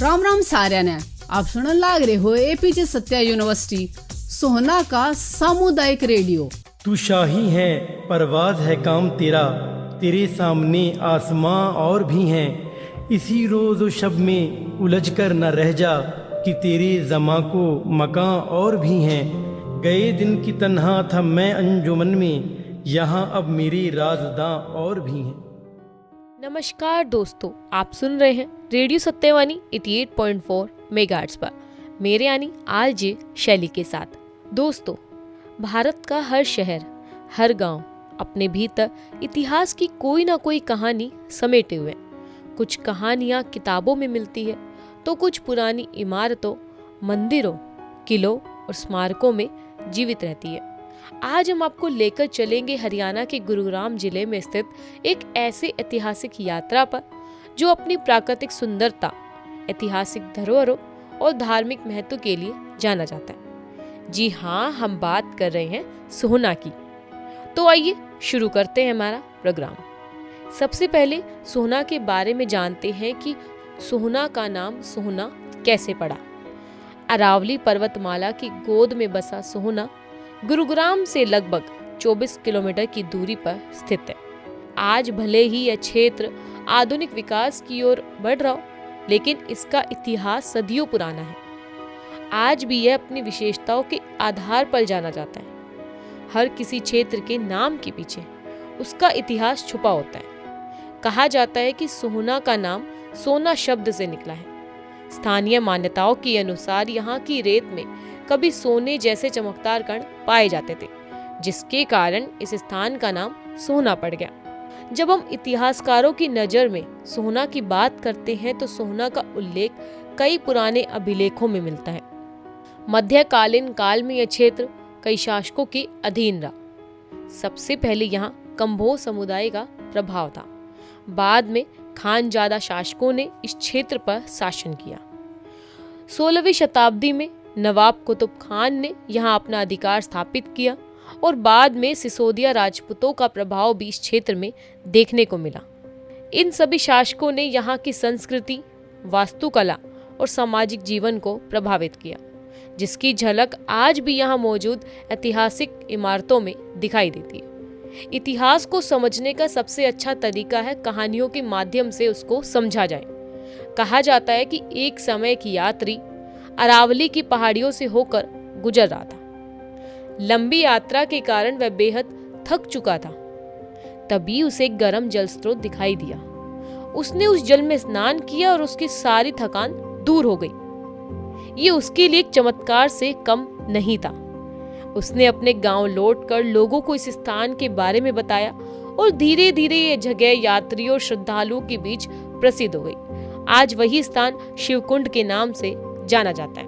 राम राम साਰਿਆਂ ने आप सुनने लाग रहे हो एपीजे सत्या यूनिवर्सिटी सोहना का सामुदायिक रेडियो। तू शाही है परवाज है काम तेरा, तेरे सामने आसमां और भी हैं। इसी रोज़ व शब में उलझ कर न रह जा कि तेरे ज़मा को मकां और भी हैं। गए दिन की तन्हा था मैं अंजुमन में, यहाँ अब मेरे राज़दां और भी हैं। नमस्कार दोस्तों, आप सुन रहे हैं रेडियो सत्यवानी 88.4 मेगाहर्ट्ज़ पर मेरे यानी आरजे शैली के साथ। दोस्तों, भारत का हर शहर, हर गांव अपने भीतर इतिहास की कोई ना कोई कहानी समेटे हुए। कुछ कहानियां किताबों में मिलती है तो कुछ पुरानी इमारतों, मंदिरों, किलों और स्मारकों में जीवित रहती है। आज हम आपको लेकर चलेंगे हरियाणा के गुरुग्राम जिले में स्थित एक ऐसे ऐतिहासिक यात्रा पर जो अपनी प्राकृतिक सुंदरता, ऐतिहासिक धरोहरों और धार्मिक महत्व के लिए जाना जाता है। जी हाँ, हम बात कर रहे हैं सोहना की। तो आइए शुरू करते हैं हमारा प्रोग्राम। सबसे पहले सोहना के बारे में जानते हैं कि सोहना का नाम सोहना कैसे पड़ा। अरावली पर्वतमाला की गोद में बसा सोहना गुरुग्राम से लगभग 24 किलोमीटर की दूरी पर स्थित है। आज भले ही यह क्षेत्र आधुनिक विकास की ओर बढ़ रहा हो, लेकिन इसका इतिहास सदियों पुराना है। आज भी यह अपनी विशेषताओं के आधार पर जाना जाता है। हर किसी क्षेत्र के नाम के पीछे उसका इतिहास छुपा होता है। कहा जाता है कि सोहना का नाम सोना शब्द से निकला है। स्थानीय मान्यताओं के अनुसार यहाँ की रेत में कभी सोने जैसे चमकदार कण पाए जाते थे, जिसके कारण इस स्थान का नाम सोहना पड़ गया। जब हम इतिहासकारों की नज़र में सोहना की बात करते हैं तो सोहना का उल्लेख कई पुराने अभिलेखों में मिलता है। मध्यकालीन काल में यह क्षेत्र कई शासकों के अधीन रहा। सबसे पहले यहाँ कंबोज समुदाय का प्रभाव था। बाद में खानजादा शासकों ने इस क्षेत्र पर शासन किया। 16वीं शताब्दी में नवाब कुतुब खान ने यहाँ अपना अधिकार स्थापित किया और बाद में सिसोदिया राजपूतों का प्रभाव भी इस क्षेत्र में देखने को मिला। इन सभी शासकों ने यहाँ की संस्कृति, वास्तुकला और सामाजिक जीवन को प्रभावित किया, जिसकी झलक आज भी यहाँ मौजूद ऐतिहासिक इमारतों में दिखाई देती है। इतिहास को समझने का सबसे अच्छा तरीका है कहानियों के माध्यम से उसको समझा जाए। कहा जाता है कि एक समय की यात्री अरावली की पहाड़ियों से होकर गुजर रहा था। लंबी यात्रा के कारण वह बेहद थक चुका था। तभी उसे एक गर्म जल स्रोत दिखाई दिया। उसने उस जल में स्नान किया और उसकी सारी थकान दूर हो गई। ये उसके लिए एक चमत्कार से कम नहीं था। उसने अपने गांव लौटकर लोगों को इस स्थान के बारे में बताया और धीरे धीरे ये जगह यात्रियों और श्रद्धालुओं के बीच प्रसिद्ध हो गई। आज वही स्थान शिवकुंड के नाम से जाना जाता है।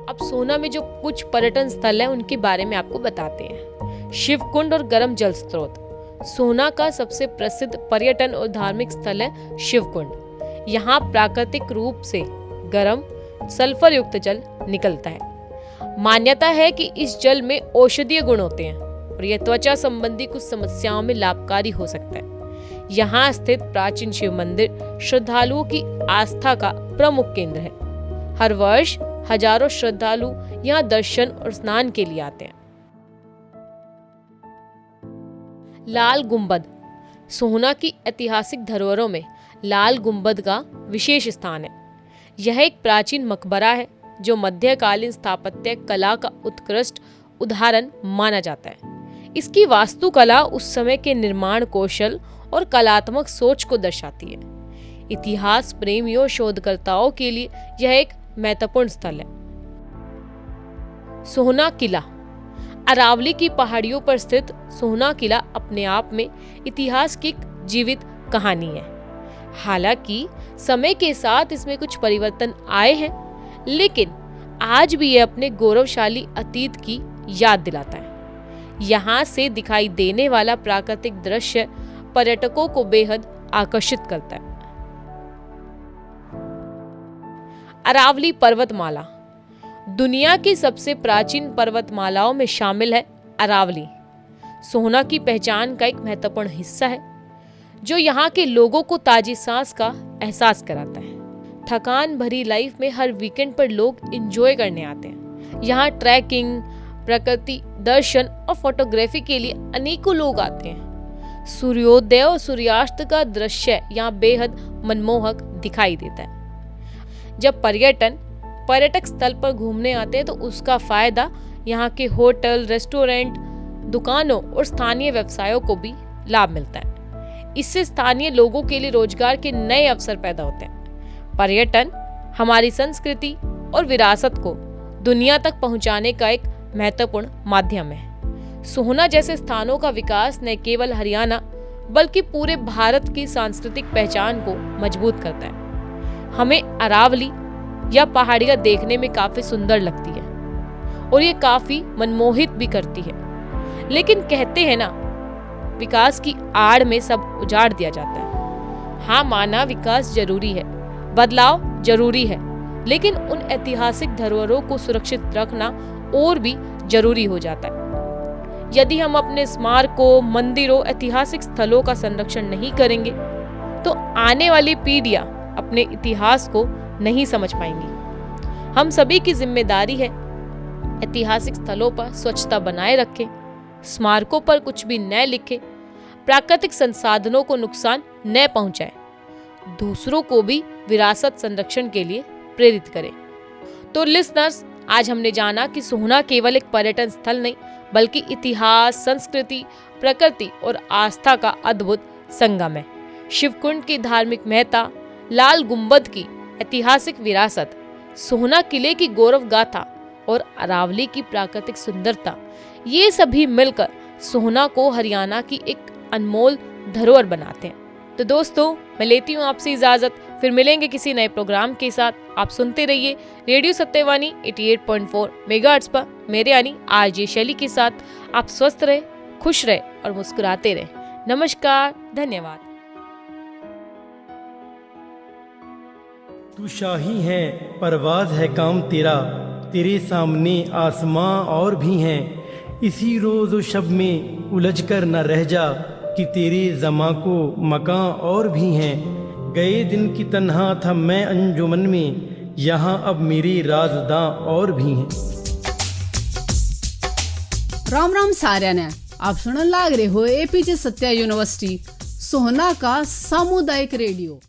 अब सोहना में जो कुछ पर्यटन स्थल है उनके बारे में आपको बताते हैं। शिवकुंड और गर्म जल स्रोत। सोहना का सबसे प्रसिद्ध पर्यटन और धार्मिक स्थल है शिवकुंड। यहाँ प्राकृतिक रूप से गर्म सल्फर युक्त जल निकलता है। मान्यता है कि इस जल में औषधीय गुण होते हैं और यह त्वचा संबंधी कुछ समस्याओं में लाभकारी हो सकता है। यहाँ स्थित प्राचीन शिव मंदिर श्रद्धालुओं की आस्था का प्रमुख केंद्र है। हर वर्ष हजारों श्रद्धालु यहाँ दर्शन और स्नान के लिए आते हैं। लाल गुंबद। सोहना की ऐतिहासिक धरोहरों में लाल गुंबद का विशेष स्थान है। यह एक प्राचीन मकबरा है जो मध्यकालीन स्थापत्य कला का उत्कृष्ट उदाहरण माना जाता है। इसकी वास्तुकला उस समय के निर्माण कौशल और कलात्मक सोच को दर्शाती है। इतिहास प्रेमियों और शोधकर्ताओं के लिए यह एक महत्वपूर्ण स्थल है। सोहना किला। अरावली की पहाड़ियों पर स्थित सोहना किला अपने आप में इतिहास की एक जीवित कहानी है। हालांकि समय के साथ इसमें कुछ परिवर्तन आए हैं, लेकिन आज भी यह अपने गौरवशाली अतीत की याद दिलाता है। यहाँ से दिखाई देने वाला प्राकृतिक दृश्य पर्यटकों को बेहद आकर्षित करता है। अरावली पर्वतमाला। दुनिया की सबसे प्राचीन पर्वतमालाओं में शामिल है अरावली। सोहना की पहचान का एक महत्वपूर्ण हिस्सा है। जो यहाँ के लोगों को ताजी सांस का एहसास कराता है। थकान भरी लाइफ में हर वीकेंड पर लोग एंजॉय करने आते हैं। यहाँ ट्रैकिंग, प्रकृति दर्शन और फोटोग्राफी के लिए अनेकों लोग आते हैं। सूर्योदय और सूर्यास्त का दृश्य यहाँ बेहद मनमोहक दिखाई देता है। जब पर्यटक स्थल पर घूमने आते हैं तो उसका फायदा यहाँ के होटल, रेस्टोरेंट, दुकानों और स्थानीय व्यवसायों को भी लाभ मिलता है। इससे स्थानीय लोगों के लिए रोजगार के नए अवसर पैदा होते हैं। पर्यटन हमारी संस्कृति और विरासत को दुनिया तक पहुंचाने का एक महत्वपूर्ण माध्यम है। सोहना जैसे स्थानों का विकास न केवल हरियाणा बल्कि पूरे भारत की सांस्कृतिक पहचान को मजबूत करता है। हमें अरावली या पहाड़ियां देखने में काफी सुंदर लगती है और ये काफी मनमोहित भी करती है, लेकिन कहते हैं ना, विकास की आड़ में सब उजाड़ दिया जाता है। हाँ, माना विकास जरूरी है, बदलाव जरूरी है, लेकिन उन ऐतिहासिक धरोहरों को सुरक्षित रखना और भी जरूरी हो जाता है। यदि हम अपने स्मारकों, मंदिरों, ऐतिहासिक स्थलों का संरक्षण नहीं करेंगे तो आने वाली पीढ़ियां अपने इतिहास को नहीं समझ पाएंगी। हम सभी की जिम्मेदारी है ऐतिहासिक स्थलों पर स्वच्छता बनाए रखें, स्मारकों पर कुछ भी न लिखें, प्राकृतिक संसाधनों को नुकसान न पहुंचाएं, दूसरों को भी विरासत संरक्षण के लिए प्रेरित करें। तो लिसनर्स, आज हमने जाना कि सोहना केवल एक पर्यटन स्थल नहीं बल्कि इतिहास, संस्कृति, प्रकृति और आस्था का अद्भुत संगम है। शिवकुंड की धार्मिक महत्ता, लाल गुंबद की ऐतिहासिक विरासत, सोहना किले की गौरव गाथा और अरावली की प्राकृतिक सुंदरता, ये सभी मिलकर सोहना को हरियाणा की एक अनमोल धरोहर बनाते हैं। तो दोस्तों, मैं लेती हूँ आपसे इजाजत। फिर मिलेंगे किसी नए प्रोग्राम के साथ। आप सुनते रहिए रेडियो सत्यवाणी 88.4 मेगाहर्ट्ज पर मेरे यानी आरजे शैली के साथ। आप स्वस्थ रहे, खुश रहे और मुस्कुराते रहे। नमस्कार, धन्यवाद। तू शाही है, परवाज है काम तेरा, तेरे सामने आसमां और भी हैं। इसी रोज़ और शब में उलझ कर न रह जा कि तेरे ज़मा को मकां और भी हैं। गए दिन की तन्हा था मैं अंजुमन में, यहाँ अब मेरे राज़दां और भी हैं। राम राम साਰਿਆਂ ने, आप सुनने लाग रहे हो एपीजे सत्या यूनिवर्सिटी सोहना का सामुदायिक रेडियो।